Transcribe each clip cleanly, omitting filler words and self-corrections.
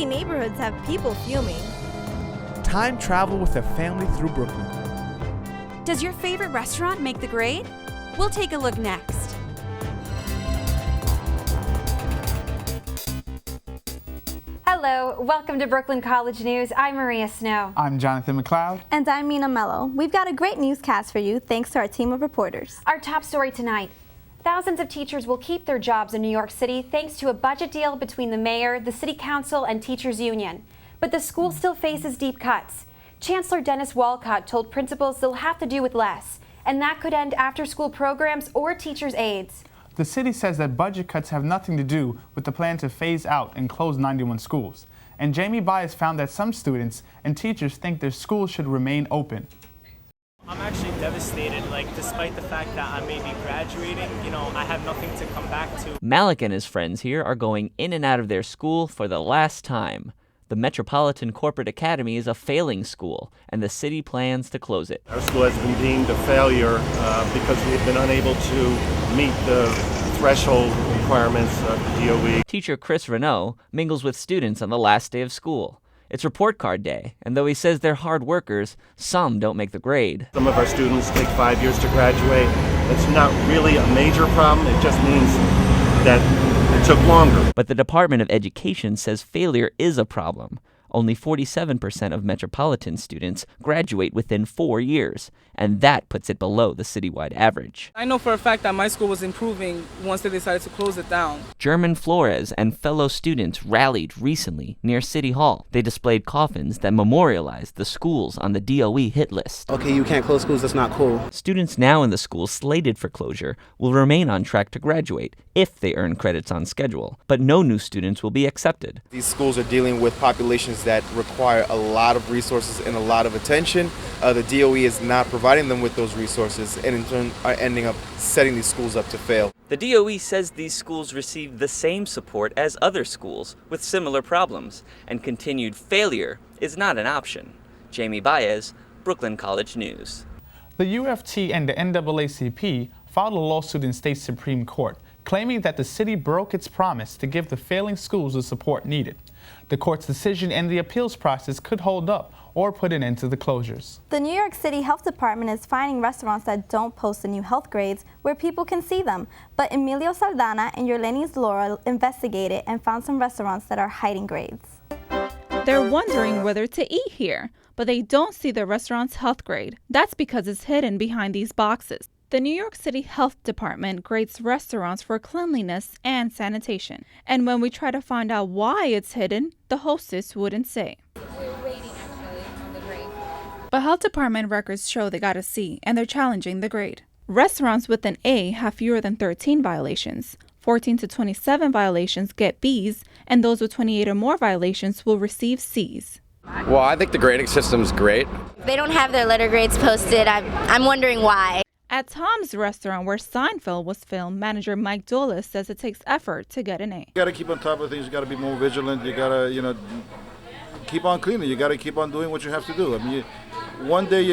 neighborhoods have people fuming. Time travel with a family through Brooklyn. Does your favorite restaurant make the grade? We'll take a look next. Hello, welcome to Brooklyn College News. I'm Maria Snow. I'm Jonathan McLeod. And I'm Mina Mello. We've got a great newscast for you thanks to our team of reporters. Our top story tonight. Thousands of teachers will keep their jobs in New York City thanks to a budget deal between the mayor, the city council, and teachers union. But the school still faces deep cuts. Chancellor Dennis Walcott told principals they'll have to do with less, and that could end after-school programs or teachers' aides. The city says that budget cuts have nothing to do with the plan to phase out and close 91 schools. And Jamie Bias found that some students and teachers think their schools should remain open. I'm actually devastated, despite the fact that I may be graduating, I have nothing to come back to. Malik and his friends here are going in and out of their school for the last time. The Metropolitan Corporate Academy is a failing school, and the city plans to close it. Our school has been deemed a failure because we've been unable to meet the threshold requirements of the DOE. Teacher Chris Renault mingles with students on the last day of school. It's report card day, and though he says they're hard workers, some don't make the grade. Some of our students take 5 years to graduate. That's not really a major problem. It just means that it took longer. But the Department of Education says failure is a problem. Only 47% of metropolitan students graduate within 4 years, and that puts it below the citywide average. I know for a fact that my school was improving once they decided to close it down. German Flores and fellow students rallied recently near City Hall. They displayed coffins that memorialized the schools on the DOE hit list. Okay, you can't close schools, that's not cool. Students now in the schools slated for closure will remain on track to graduate if they earn credits on schedule, but no new students will be accepted. These schools are dealing with populations that require a lot of resources and a lot of attention. The DOE is not providing them with those resources and in turn are ending up setting these schools up to fail. The DOE says these schools receive the same support as other schools with similar problems, and continued failure is not an option. Jamie Baez, Brooklyn College News. The UFT and the NAACP filed a lawsuit in state Supreme Court, claiming that the city broke its promise to give the failing schools the support needed. The court's decision and the appeals process could hold up or put an end to the closures. The New York City Health Department is finding restaurants that don't post the new health grades where people can see them. But Emilio Saldana and Yorlenis Laura investigated and found some restaurants that are hiding grades. They're wondering whether to eat here, but they don't see the restaurant's health grade. That's because it's hidden behind these boxes. The New York City Health Department grades restaurants for cleanliness and sanitation. And when we try to find out why it's hidden, the hostess wouldn't say. We're waiting actually on the grade. But Health Department records show they got a C, and they're challenging the grade. Restaurants with an A have fewer than 13 violations. 14 to 27 violations get Bs, and those with 28 or more violations will receive Cs. Well, I think the grading system's great. They don't have their letter grades posted. I'm wondering why. At Tom's restaurant where Seinfeld was filmed, manager Mike Dolis says it takes effort to get an A. You got to keep on top of things. You got to be more vigilant. You got to, keep on cleaning. You got to keep on doing what you have to do. I mean, one day,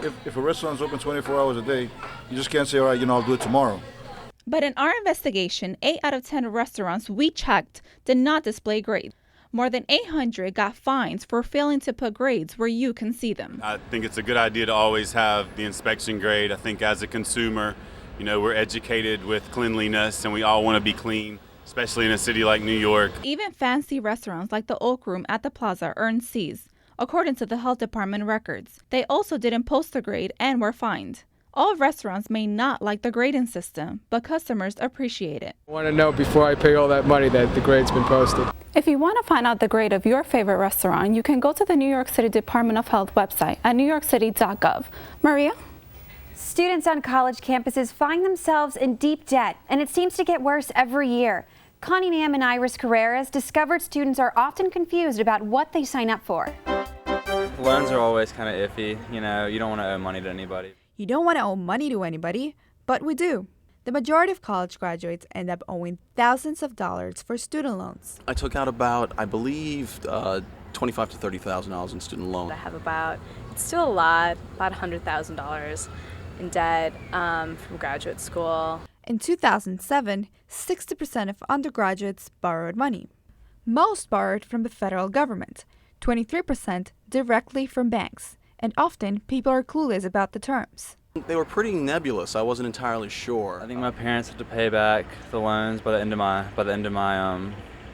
if a restaurant's open 24 hours a day, you just can't say, all right, I'll do it tomorrow. But in our investigation, 8 out of 10 restaurants we checked did not display grades. More than 800 got fines for failing to put grades where you can see them. I think it's a good idea to always have the inspection grade. I think as a consumer, we're educated with cleanliness and we all want to be clean, especially in a city like New York. Even fancy restaurants like the Oak Room at the Plaza earned Cs, according to the Health Department records. They also didn't post the grade and were fined. All restaurants may not like the grading system, but customers appreciate it. I want to know before I pay all that money that the grade's been posted. If you want to find out the grade of your favorite restaurant, you can go to the New York City Department of Health website at newyorkcity.gov. Maria? Students on college campuses find themselves in deep debt, and it seems to get worse every year. Connie Nam and Iris Carreras discovered students are often confused about what they sign up for. Loans are always kind of iffy. You don't want to owe money to anybody. You don't want to owe money to anybody, but we do. The majority of college graduates end up owing thousands of dollars for student loans. I took out about, I believe, $25,000 to $30,000 in student loan. I have it's still a lot, about $100,000 in debt from graduate school. In 2007, 60% of undergraduates borrowed money. Most borrowed from the federal government, 23% directly from banks, and often people are clueless about the terms. They were pretty nebulous. I wasn't entirely sure. I think my parents have to pay back the loans by the end of my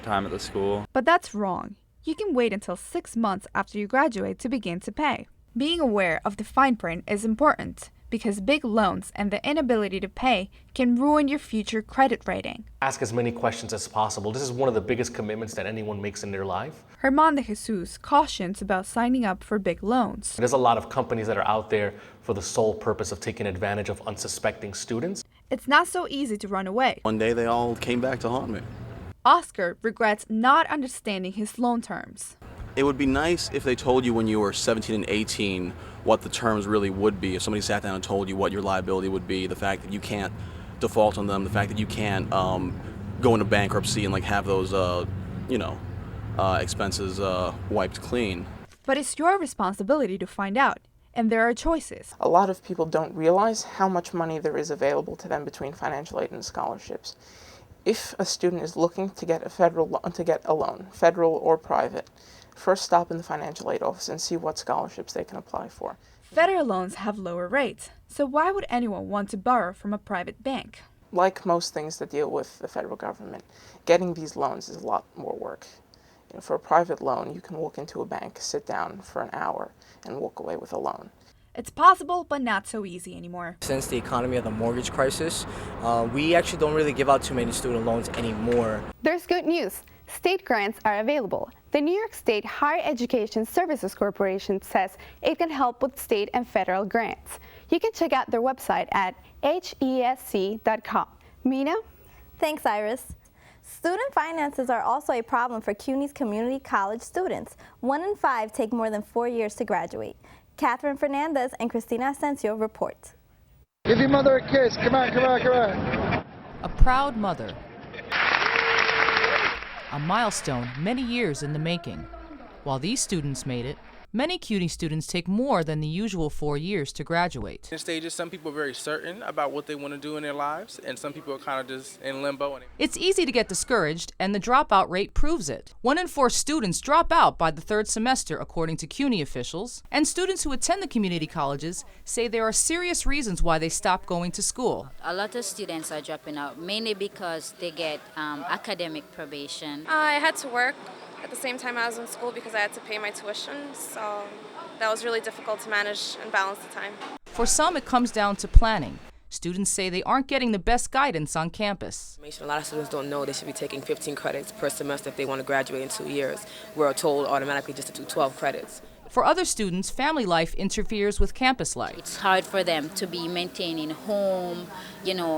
time at the school. But that's wrong. You can wait until 6 months after you graduate to begin to pay. Being aware of the fine print is important because big loans and the inability to pay can ruin your future credit rating. Ask as many questions as possible. This is one of the biggest commitments that anyone makes in their life. Herman de Jesus cautions about signing up for big loans. There's a lot of companies that are out there for the sole purpose of taking advantage of unsuspecting students. It's not so easy to run away. One day they all came back to haunt me. Oscar regrets not understanding his loan terms. It would be nice if they told you when you were 17 and 18 what the terms really would be. If somebody sat down and told you what your liability would be, the fact that you can't default on them, the fact that you can't go into bankruptcy and have those, expenses wiped clean. But it's your responsibility to find out, and there are choices. A lot of people don't realize how much money there is available to them between financial aid and scholarships. If a student is looking to get a loan, federal or private, first stop in the financial aid office and see what scholarships they can apply for. Federal loans have lower rates, so why would anyone want to borrow from a private bank? Like most things that deal with the federal government, getting these loans is a lot more work. For a private loan, you can walk into a bank, sit down for an hour, and walk away with a loan. It's possible, but not so easy anymore. Since the economy of the mortgage crisis, we actually don't really give out too many student loans anymore. There's good news. State grants are available. The New York State Higher Education Services Corporation says it can help with state and federal grants. You can check out their website at hesc.com. Mina? Thanks, Iris. Student finances are also a problem for CUNY's community college students. 1 in 5 take more than 4 years to graduate. Catherine Fernandez and Cristina Asensio report. Give your mother a kiss. Come on, come on, come on. A proud mother. A milestone many years in the making. While these students made it, many CUNY students take more than the usual 4 years to graduate. In stages, some people are very certain about what they want to do in their lives, and some people are kind of just in limbo. It's easy to get discouraged, and the dropout rate proves it. 1 in 4 students drop out by the 3rd semester, according to CUNY officials. And students who attend the community colleges say there are serious reasons why they stop going to school. A lot of students are dropping out, mainly because they get academic probation. I had to work at the same time I was in school because I had to pay my tuition, so that was really difficult to manage and balance the time. For some, it comes down to planning. Students say they aren't getting the best guidance on campus. A lot of students don't know they should be taking 15 credits per semester if they want to graduate in 2 years. We're told automatically just to do 12 credits. For other students, family life interferes with campus life. It's hard for them to be maintaining home,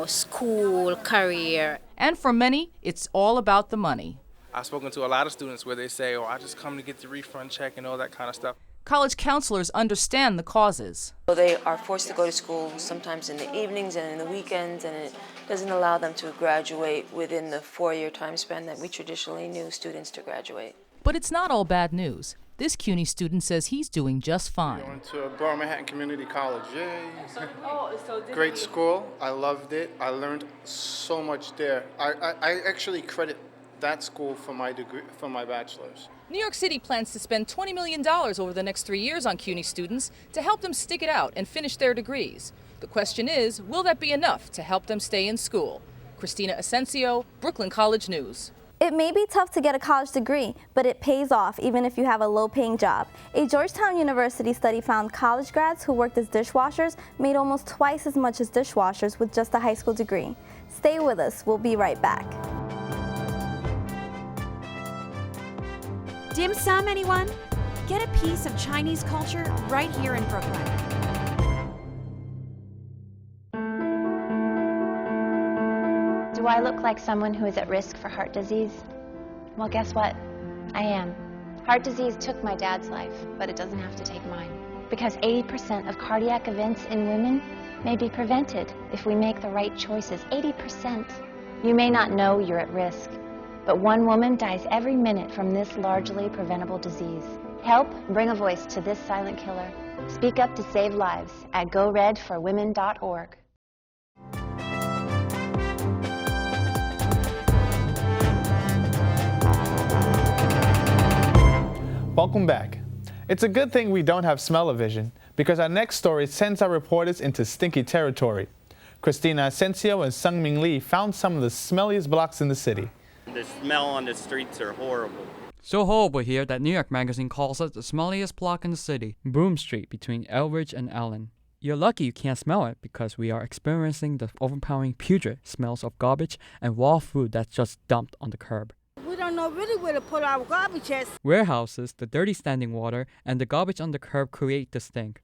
school, career. And for many, it's all about the money. I've spoken to a lot of students where they say, I just come to get the refund check and all that kind of stuff. College counselors understand the causes. They are forced to go to school sometimes in the evenings and in the weekends, and it doesn't allow them to graduate within the 4-year time span that we traditionally knew students to graduate. But it's not all bad news. This CUNY student says he's doing just fine. I went to Lower Manhattan Community College. Yay! Great school. I loved it. I learned so much there. I actually credit that school for my degree, for my bachelor's. New York City plans to spend $20 million over the next 3 years on CUNY students to help them stick it out and finish their degrees. The question is, will that be enough to help them stay in school? Cristina Asensio, Brooklyn College News. It may be tough to get a college degree, but it pays off even if you have a low-paying job. A Georgetown University study found college grads who worked as dishwashers made almost twice as much as dishwashers with just a high school degree. Stay with us. We'll be right back. Dim sum, anyone? Get a piece of Chinese culture right here in Brooklyn. Do I look like someone who is at risk for heart disease? Well, guess what? I am. Heart disease took my dad's life, but it doesn't have to take mine. Because 80% of cardiac events in women may be prevented if we make the right choices. 80%. You may not know you're at risk, but 1 woman dies every minute from this largely preventable disease. Help bring a voice to this silent killer. Speak up to save lives at goredforwomen.org. Welcome back. It's a good thing we don't have smell-o-vision because our next story sends our reporters into stinky territory. Christina Asensio and Sungmin Lee found some of the smelliest blocks in the city. The smell on the streets are horrible. So horrible here that New York Magazine calls it the smelliest block in the city, Broome Street between Elbridge and Allen. You're lucky you can't smell it because we are experiencing the overpowering putrid smells of garbage and raw food that's just dumped on the curb. We don't know really where to put our garbage at. Warehouses, the dirty standing water, and the garbage on the curb create the stink.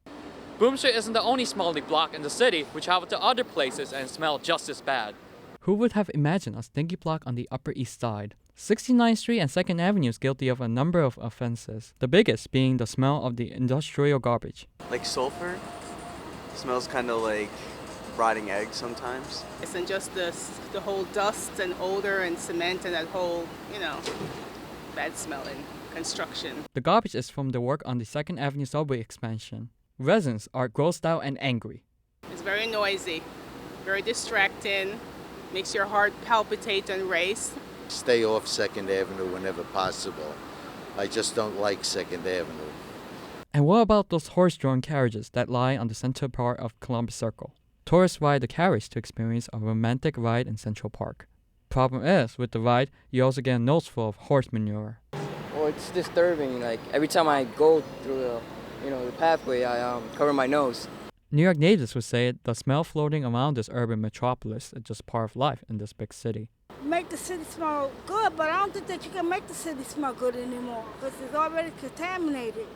Broome Street isn't the only smelly block in the city. We travel to other places and smell just as bad. Who would have imagined a stinky block on the Upper East Side? 69th Street and 2nd Avenue is guilty of a number of offenses, the biggest being the smell of the industrial garbage. Like sulfur? Smells kind of like rotting eggs sometimes. And just the whole dust and odor and cement and that whole, bad smelling construction. The garbage is from the work on the 2nd Avenue subway expansion. Residents are grossed out and angry. It's very noisy, very distracting, makes your heart palpitate and race. Stay off 2nd Avenue whenever possible. I just don't like 2nd Avenue. And what about those horse-drawn carriages that lie on the central part of Columbus Circle? Tourists ride the carriage to experience a romantic ride in Central Park. Problem is, with the ride, you also get a nose full of horse manure. Well, it's disturbing. Like every time I go through the pathway, I cover my nose. New York natives would say the smell floating around this urban metropolis is just part of life in this big city. Make the city smell good, but I don't think that you can make the city smell good anymore because it's already contaminated.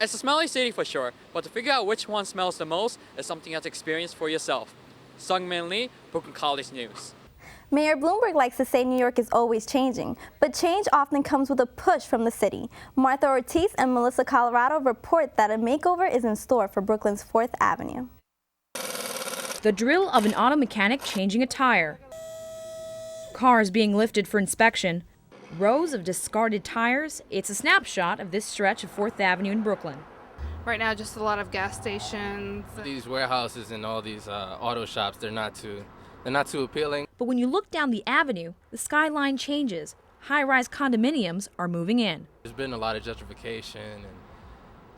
It's a smelly city for sure, but to figure out which one smells the most is something you have to experience for yourself. Sungmin Lee, Brooklyn College News. Mayor Bloomberg likes to say New York is always changing, but change often comes with a push from the city. Martha Ortiz and Melissa Colorado report that a makeover is in store for Brooklyn's 4th Avenue. The drill of an auto mechanic changing a tire. Cars being lifted for inspection. Rows of discarded tires. It's a snapshot of this stretch of 4th Avenue in Brooklyn. Right now, just a lot of gas stations. These warehouses and all these auto shops, they're not too appealing. But when you look down the avenue, the skyline changes. High-rise condominiums are moving in. There's been a lot of gentrification and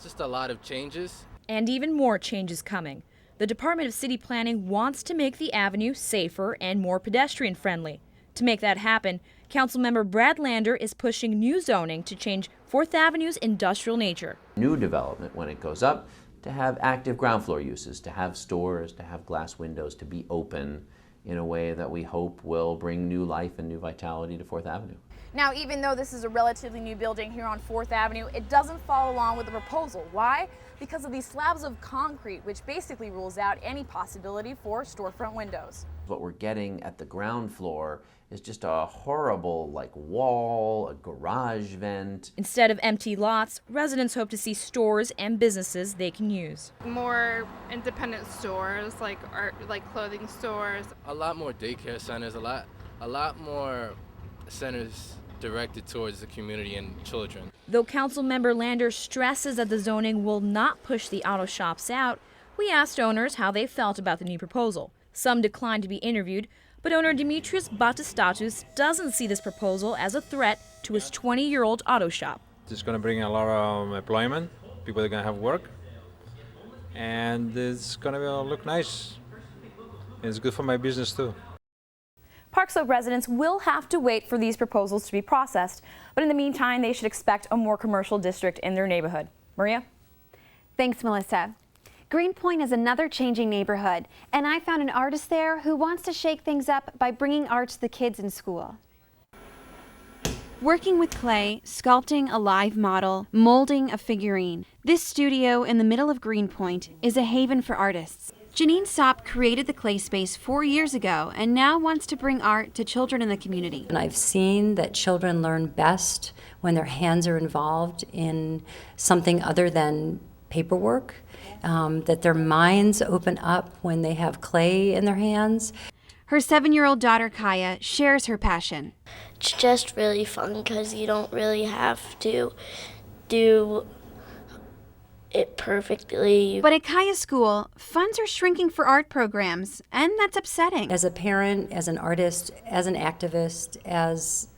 just a lot of changes. And even more changes coming. The Department of City Planning wants to make the avenue safer and more pedestrian-friendly. To make that happen, Councilmember Brad Lander is pushing new zoning to change 4th Avenue's industrial nature. New development, when it goes up, to have active ground floor uses, to have stores, to have glass windows, to be open in a way that we hope will bring new life and new vitality to 4th Avenue. Now, even though this is a relatively new building here on 4th Avenue, it doesn't follow along with the proposal. Why? Because of these slabs of concrete, which basically rules out any possibility for storefront windows. What we're getting at the ground floor is just a horrible, wall, a garage vent. Instead of empty lots, residents hope to see stores and businesses they can use. More independent stores, like art, like clothing stores. A lot more daycare centers, a lot more centers directed towards the community and children. Though Councilmember Lander stresses that the zoning will not push the auto shops out, we asked owners how they felt about the new proposal. Some declined to be interviewed, but owner Demetrius Batistatus doesn't see this proposal as a threat to his 20-year-old auto shop. It's going to bring a lot of employment. People are going to have work. And it's going to look nice. It's good for my business too. Park Slope residents will have to wait for these proposals to be processed, but in the meantime, they should expect a more commercial district in their neighborhood. Maria? Thanks, Melissa. Greenpoint is another changing neighborhood, and I found an artist there who wants to shake things up by bringing art to the kids in school. Working with clay, sculpting a live model, molding a figurine, this studio in the middle of Greenpoint is a haven for artists. Janine Sopp created the clay space 4 years ago and now wants to bring art to children in the community. And I've seen that children learn best when their hands are involved in something other than paperwork, that their minds open up when they have clay in their hands. Her 7-year-old daughter Kaya shares her passion. It's just really fun because you don't really have to do it perfectly. But at Kaya's school, funds are shrinking for art programs, and that's upsetting. As a parent, as an artist, as an activist, as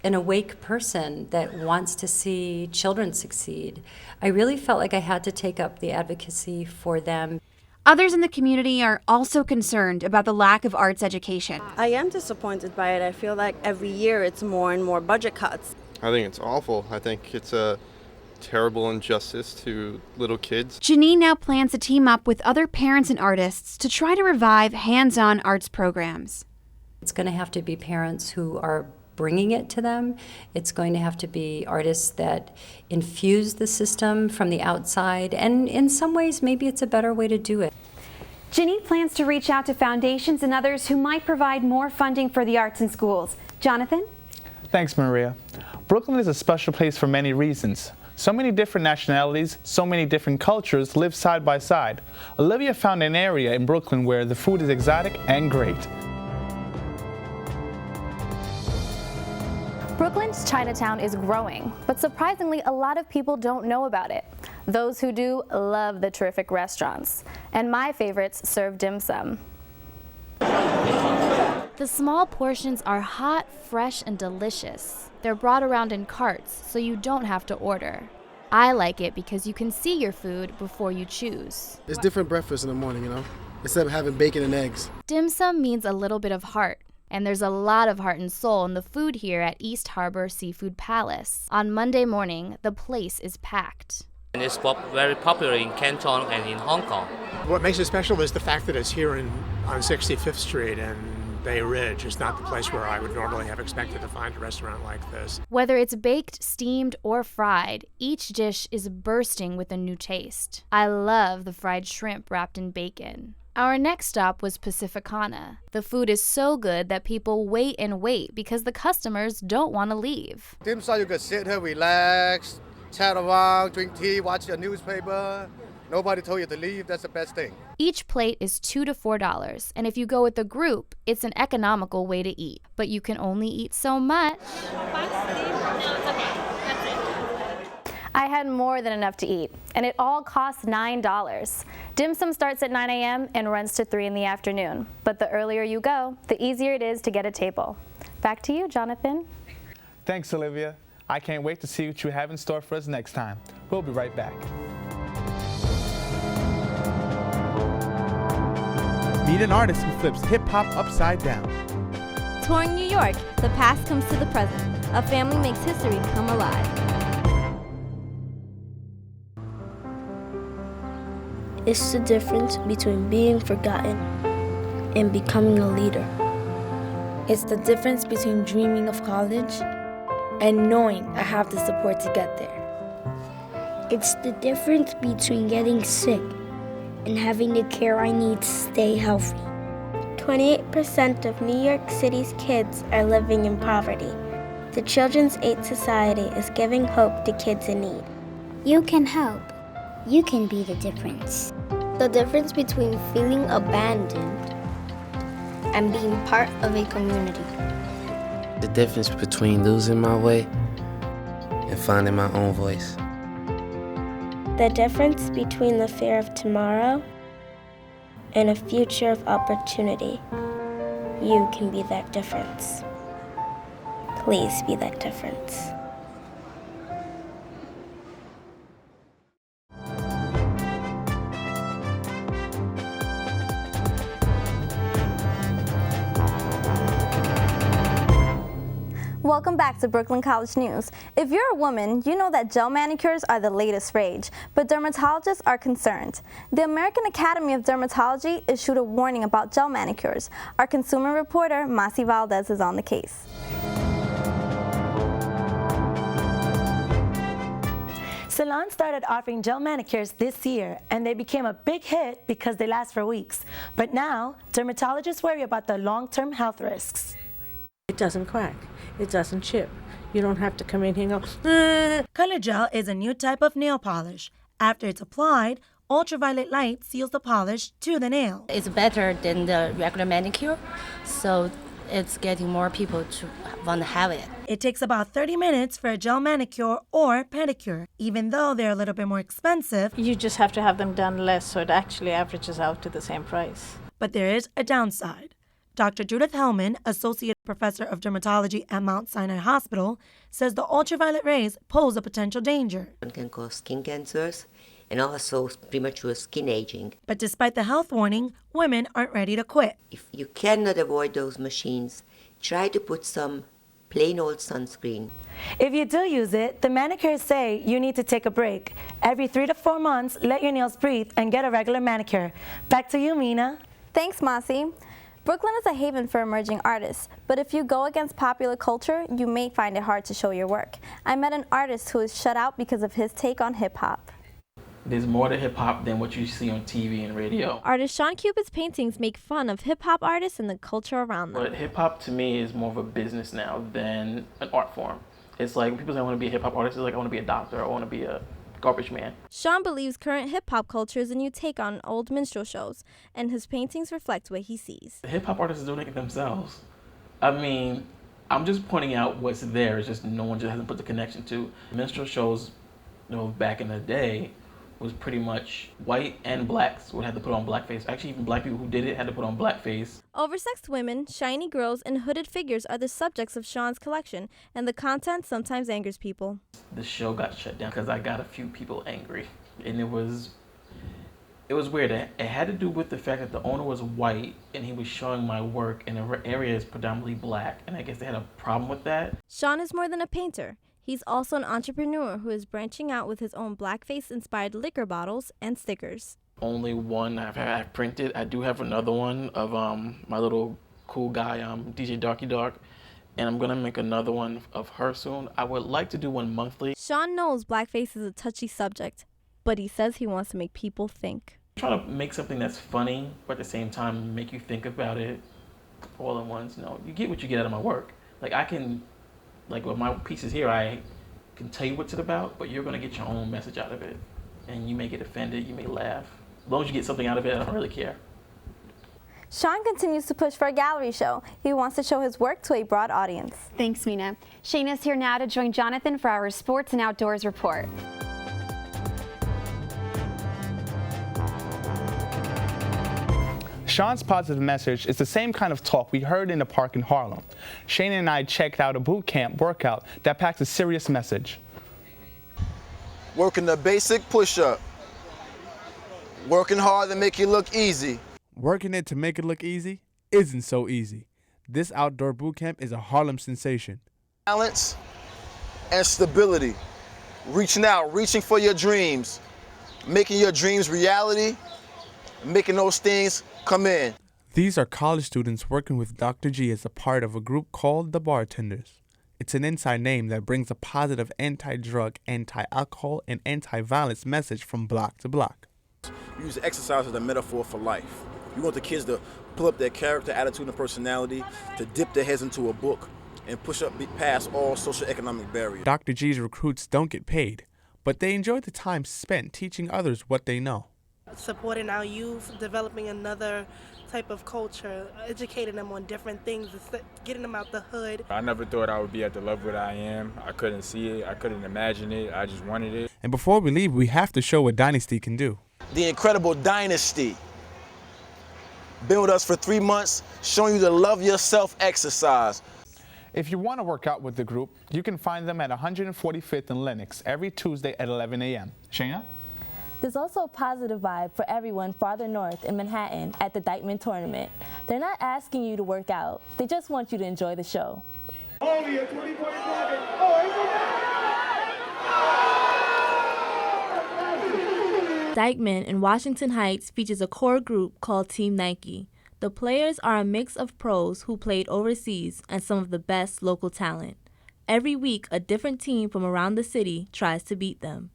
an awake person that wants to see children succeed. I really felt like I had to take up the advocacy for them. Others in the community are also concerned about the lack of arts education. I am disappointed by it. I feel like every year it's more and more budget cuts. I think it's awful. I think it's a terrible injustice to little kids. Janine now plans to team up with other parents and artists to try to revive hands-on arts programs. It's going to have to be parents who are bringing it to them. It's going to have to be artists that infuse the system from the outside, and in some ways maybe it's a better way to do it. Janine plans to reach out to foundations and others who might provide more funding for the arts in schools. Jonathan? Thanks, Maria. Brooklyn is a special place for many reasons. So many different nationalities, so many different cultures live side by side. Olivia found an area in Brooklyn where the food is exotic and great. Brooklyn's Chinatown is growing, but surprisingly, a lot of people don't know about it. Those who do love the terrific restaurants, and my favorites serve dim sum. The small portions are hot, fresh, and delicious. They're brought around in carts, so you don't have to order. I like it because you can see your food before you choose. It's different breakfast in the morning, instead of having bacon and eggs. Dim sum means a little bit of heart. And there's a lot of heart and soul in the food here at East Harbor Seafood Palace. On Monday morning, the place is packed. And it's very popular in Canton and in Hong Kong. What makes it special is the fact that it's here on 65th Street and Bay Ridge. It's not the place where I would normally have expected to find a restaurant like this. Whether it's baked, steamed, or fried, each dish is bursting with a new taste. I love the fried shrimp wrapped in bacon. Our next stop was Pacificana. The food is so good that people wait and wait because the customers don't want to leave. Dim sum, you can sit here, relax, chat around, drink tea, watch your newspaper. Nobody told you to leave. That's the best thing. Each plate is $2 to $4, and if you go with a group, it's an economical way to eat. But you can only eat so much. I had more than enough to eat, and it all cost $9. Dim sum starts at 9 a.m. and runs to 3 in the afternoon. But the earlier you go, the easier it is to get a table. Back to you, Jonathan. Thanks, Olivia. I can't wait to see what you have in store for us next time. We'll be right back. Meet an artist who flips hip-hop upside down. Touring New York, the past comes to the present. A family makes history come alive. It's the difference between being forgotten and becoming a leader. It's the difference between dreaming of college and knowing I have the support to get there. It's the difference between getting sick and having the care I need to stay healthy. 28% of New York City's kids are living in poverty. The Children's Aid Society is giving hope to kids in need. You can help. You can be the difference. The difference between feeling abandoned and being part of a community. The difference between losing my way and finding my own voice. The difference between the fear of tomorrow and a future of opportunity. You can be that difference. Please be that difference. Welcome back to Brooklyn College News. If you're a woman, you know that gel manicures are the latest rage, but dermatologists are concerned. The American Academy of Dermatology issued a warning about gel manicures. Our consumer reporter, Masi Valdez, is on the case. Salons started offering gel manicures this year, and they became a big hit because they last for weeks. But now, dermatologists worry about the long-term health risks. It doesn't crack. It doesn't chip. You don't have to come in here and go, Color gel is a new type of nail polish. After it's applied, ultraviolet light seals the polish to the nail. It's better than the regular manicure, so it's getting more people to want to have it. It takes about 30 minutes for a gel manicure or pedicure. Even though they're a little bit more expensive, you just have to have them done less, so it actually averages out to the same price. But there is a downside. Dr. Judith Hellman, Associate Professor of Dermatology at Mount Sinai Hospital, says the ultraviolet rays pose a potential danger. It can cause skin cancers and also premature skin aging. But despite the health warning, women aren't ready to quit. If you cannot avoid those machines, try to put some plain old sunscreen. If you do use it, the manicures say you need to take a break. Every 3 to 4 months, let your nails breathe and get a regular manicure. Back to you, Mina. Thanks, Mossy. Brooklyn is a haven for emerging artists, but if you go against popular culture, you may find it hard to show your work. I met an artist who is shut out because of his take on hip-hop. There's more to hip-hop than what you see on TV and radio. Artist Sean Cupid's paintings make fun of hip-hop artists and the culture around them. But hip-hop to me is more of a business now than an art form. It's like when people say I want to be a hip-hop artist, it's like I want to be a doctor, or I want to be a garbage man. Sean believes current hip-hop culture is a new take on old minstrel shows, and his paintings reflect what he sees. The hip-hop artists are doing it themselves. I mean, I'm just pointing out what's there. It's just no one just hasn't put the connection to. Minstrel shows, back in the day, was pretty much white and blacks would have to put on blackface. Actually, even black people who did it had to put on blackface. Oversexed women, shiny girls, and hooded figures are the subjects of Sean's collection, and the content sometimes angers people. The show got shut down because I got a few people angry, and it was weird. It had to do with the fact that the owner was white and he was showing my work in an area is predominantly black, and I guess they had a problem with that. Sean is more than a painter. He's also an entrepreneur who is branching out with his own blackface-inspired liquor bottles and stickers. Only one I've printed. I do have another one of my little cool guy, DJ Darky Dark, and I'm going to make another one of her soon. I would like to do one monthly. Sean knows blackface is a touchy subject, but he says he wants to make people think. I'm trying to make something that's funny, but at the same time make you think about it all at once. You get what you get out of my work. With my pieces here, I can tell you what it's about, but you're going to get your own message out of it. And you may get offended, you may laugh. As long as you get something out of it, I don't really care. Sean continues to push for a gallery show. He wants to show his work to a broad audience. Thanks, Mina. Shayna's here now to join Jonathan for our Sports and Outdoors report. Sean's positive message is the same kind of talk we heard in the park in Harlem. Shane and I checked out a boot camp workout that packs a serious message. Working the basic push-up. Working hard to make it look easy. Working it to make it look easy isn't so easy. This outdoor boot camp is a Harlem sensation. Balance and stability. Reaching out, reaching for your dreams. Making your dreams reality. Making those things come in. These are college students working with Dr. G as a part of a group called the Bartenders. It's an inside name that brings a positive anti-drug, anti-alcohol, and anti-violence message from block to block. We use exercise as a metaphor for life. We want the kids to pull up their character, attitude, and personality, to dip their heads into a book, and push up past all socioeconomic barriers. Dr. G's recruits don't get paid, but they enjoy the time spent teaching others what they know. Supporting our youth, developing another type of culture, educating them on different things, getting them out the hood. I never thought I would be at the level that I am. I couldn't see it. I couldn't imagine it. I just wanted it. And before we leave, we have to show what Dynasty can do. The incredible Dynasty. Been with us for 3 months, showing you the love yourself exercise. If you want to work out with the group, you can find them at 145th and Lenox every Tuesday at 11 a.m. Shayna? There's also a positive vibe for everyone farther north in Manhattan at the Dykeman Tournament. They're not asking you to work out. They just want you to enjoy the show. Only a 20-point target. Dykeman in Washington Heights features a core group called Team Nike. The players are a mix of pros who played overseas and some of the best local talent. Every week, a different team from around the city tries to beat them.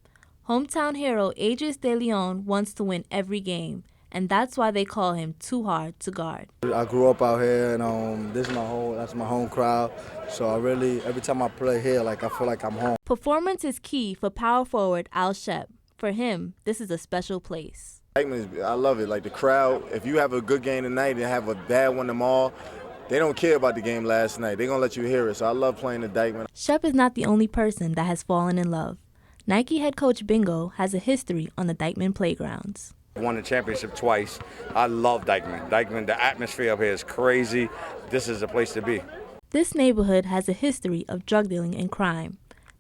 Hometown hero Adris De Leon wants to win every game, and that's why they call him too hard to guard. I grew up out here, and that's my home crowd. So every time I play here, I feel like I'm home. Performance is key for power forward Al Shep. For him, this is a special place. I love it. The crowd, if you have a good game tonight and have a bad one tomorrow, they don't care about the game last night. They're going to let you hear it. So I love playing the Dykeman. Shep is not the only person that has fallen in love. Nike head coach Bingo has a history on the Dykeman playgrounds. Won the championship twice. I love Dyckman. Dyckman, the atmosphere up here is crazy. This is a place to be. This neighborhood has a history of drug dealing and crime,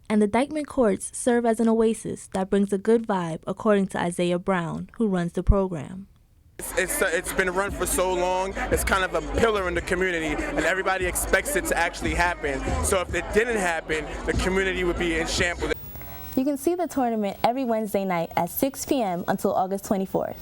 and the Dyckman courts serve as an oasis that brings a good vibe, according to Isaiah Brown, who runs the program. It's been run for so long. It's kind of a pillar in the community, and everybody expects it to actually happen. So if it didn't happen, the community would be in shambles. You can see the tournament every Wednesday night at 6 p.m. until August 24th.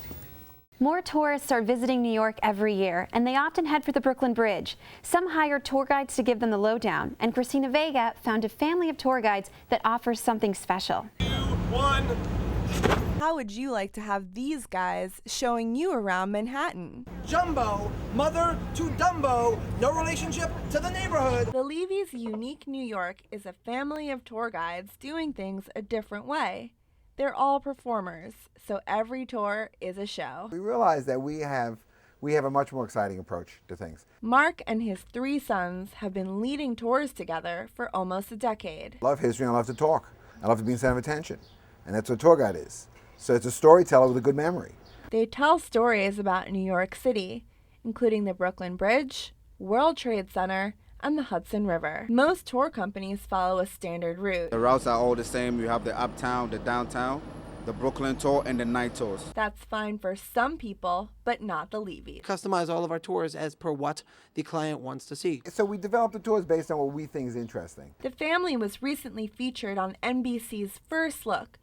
More tourists are visiting New York every year, and they often head for the Brooklyn Bridge. Some hire tour guides to give them the lowdown, and Christina Vega found a family of tour guides that offers something special. 2, 1. How would you like to have these guys showing you around Manhattan? Jumbo, mother to Dumbo, no relationship to the neighborhood. The Levy's Unique New York is a family of tour guides doing things a different way. They're all performers, so every tour is a show. We realize that we have a much more exciting approach to things. Mark and his 3 sons have been leading tours together for almost a decade. I love history and I love to talk. I love to be in center of attention. And that's what a tour guide is. So it's a storyteller with a good memory. They tell stories about New York City, including the Brooklyn Bridge, World Trade Center, and the Hudson River. Most tour companies follow a standard route. The routes are all the same. You have the uptown, the downtown, the Brooklyn tour, and the night tours. That's fine for some people, but not the Levys. Customize all of our tours as per what the client wants to see. So we develop the tours based on what we think is interesting. The family was recently featured on NBC's First Look.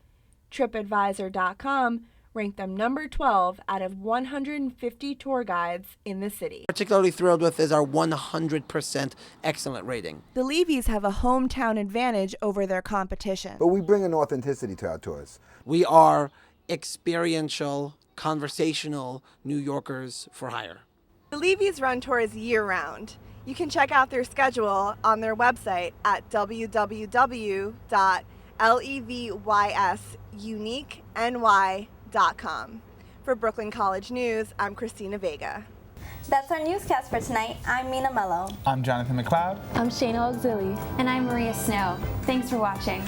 TripAdvisor.com ranked them number 12 out of 150 tour guides in the city. Particularly thrilled with is our 100% excellent rating. The Levys have a hometown advantage over their competition. But we bring an authenticity to our tours. We are experiential, conversational New Yorkers for hire. The Levys run tours year-round. You can check out their schedule on their website at www.levyuniqueny.com. For Brooklyn College News, I'm Christina Vega. That's our newscast for tonight. I'm Mina Mello. I'm Jonathan McLeod. I'm Shayna Auxili. And I'm Maria Snow. Thanks for watching.